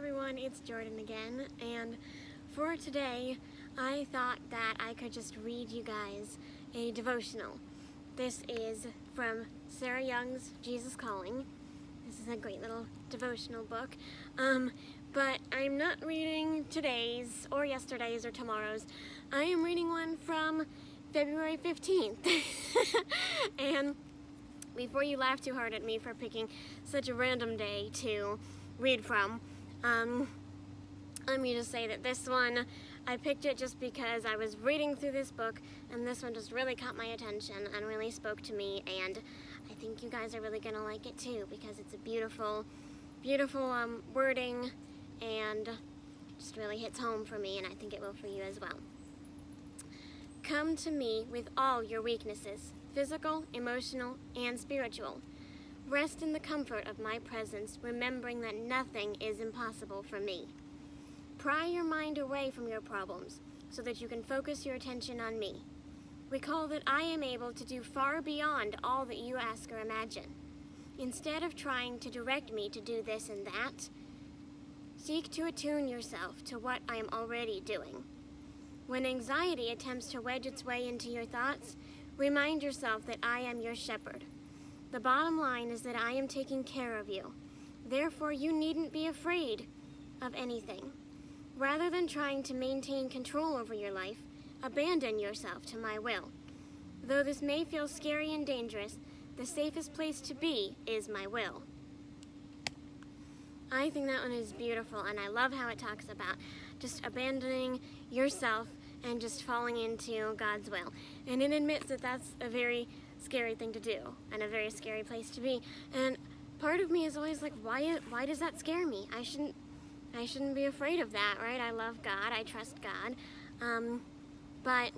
everyone, it's Jordan again, and for today I thought that I could just read you guys a devotional. This is from Sarah Young's Jesus Calling. This is a great little devotional book, but I'm not reading today's or yesterday's or tomorrow's. I am reading one from February 15th. And before you laugh too hard at me for picking such a random day to read from, let me just say that this one, I picked it just because I was reading through this book and this one just really caught my attention and really spoke to me, and I think you guys are really gonna like it too because it's a beautiful, beautiful wording and just really hits home for me, and I think it will for you as well. Come to me with all your weaknesses, physical, emotional, and spiritual. Rest in the comfort of my presence, remembering that nothing is impossible for me. Pry your mind away from your problems so that you can focus your attention on me. Recall that I am able to do far beyond all that you ask or imagine. Instead of trying to direct me to do this and that, seek to attune yourself to what I am already doing. When anxiety attempts to wedge its way into your thoughts, remind yourself that I am your shepherd. The bottom line is that I am taking care of you. Therefore, you needn't be afraid of anything. Rather than trying to maintain control over your life, abandon yourself to my will. Though this may feel scary and dangerous, the safest place to be is my will. I think that one is beautiful, and I love how it talks about just abandoning yourself and just falling into God's will. And it admits that that's a very scary thing to do and a very scary place to be. And part of me is always like, why does that scare me? I shouldn't be afraid of that, right? I love God, I trust God. But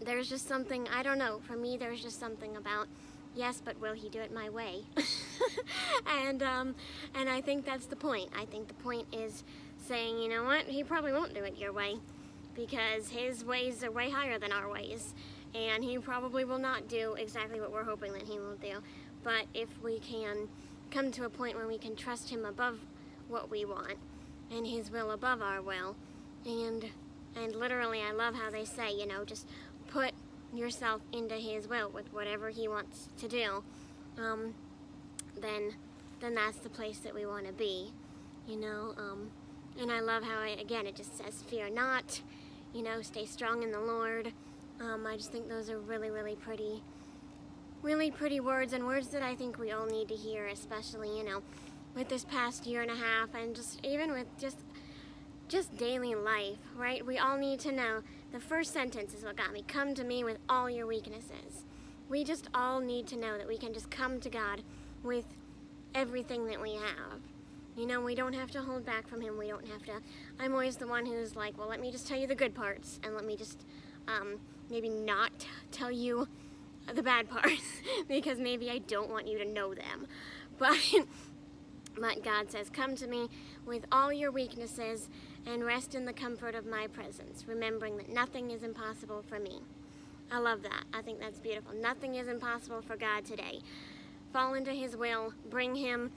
there's just something, I don't know, for me there's just something about, yes, but will he do it my way? And I think that's the point. I think the point is saying, you know what, he probably won't do it your way because his ways are way higher than our ways, and he probably will not do exactly what we're hoping that he will do. But if we can come to a point where we can trust him above what we want and his will above our will, and literally I love how they say, you know, just put yourself into his will with whatever he wants to do, then that's the place that we want to be, you know. And I love how it just says, fear not, you know, stay strong in the Lord. I just think those are really, really pretty words, and words that I think we all need to hear, especially, you know, with this past year and a half, and just even with just daily life, right? We all need to know the first sentence is what got me. Come to me with all your weaknesses. We just all need to know that we can just come to God with everything that we have. You know, we don't have to hold back from him. We don't have to. I'm always the one who's like, well, let me just tell you the good parts, and let me just maybe not tell you the bad parts because maybe I don't want you to know them. But God says, come to me with all your weaknesses and rest in the comfort of my presence, remembering that nothing is impossible for me. I love that. I think that's beautiful. Nothing is impossible for God today. Fall into his will. Bring him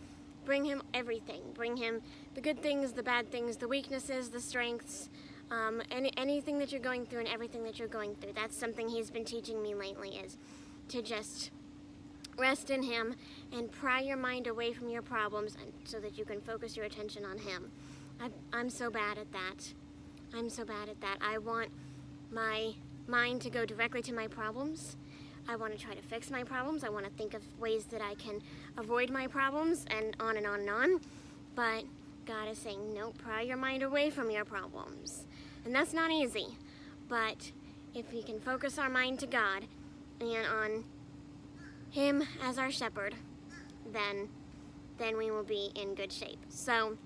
everything. Bring him the good things, the bad things, the weaknesses, the strengths, anything that you're going through and everything that you're going through. That's something he's been teaching me lately, is to just rest in him and pry your mind away from your problems so that you can focus your attention on him. I'm so bad at that. I'm so bad at that. I want my mind to go directly to my problems. I want to try to fix my problems. I want to think of ways that I can avoid my problems, and on and on and on. But God is saying, no, pry your mind away from your problems. And that's not easy. But if we can focus our mind to God and on him as our shepherd, then we will be in good shape. So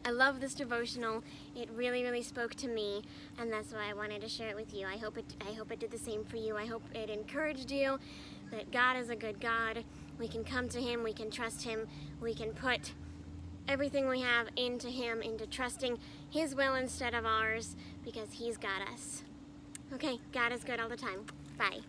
I love this devotional. It really, really spoke to me, and that's why I wanted to share it with you. I hope it did the same for you. I hope it encouraged you that God is a good God. We can come to him, we can trust him, we can put everything we have into him, into trusting his will instead of ours, because he's got us. Okay, God is good all the time. Bye.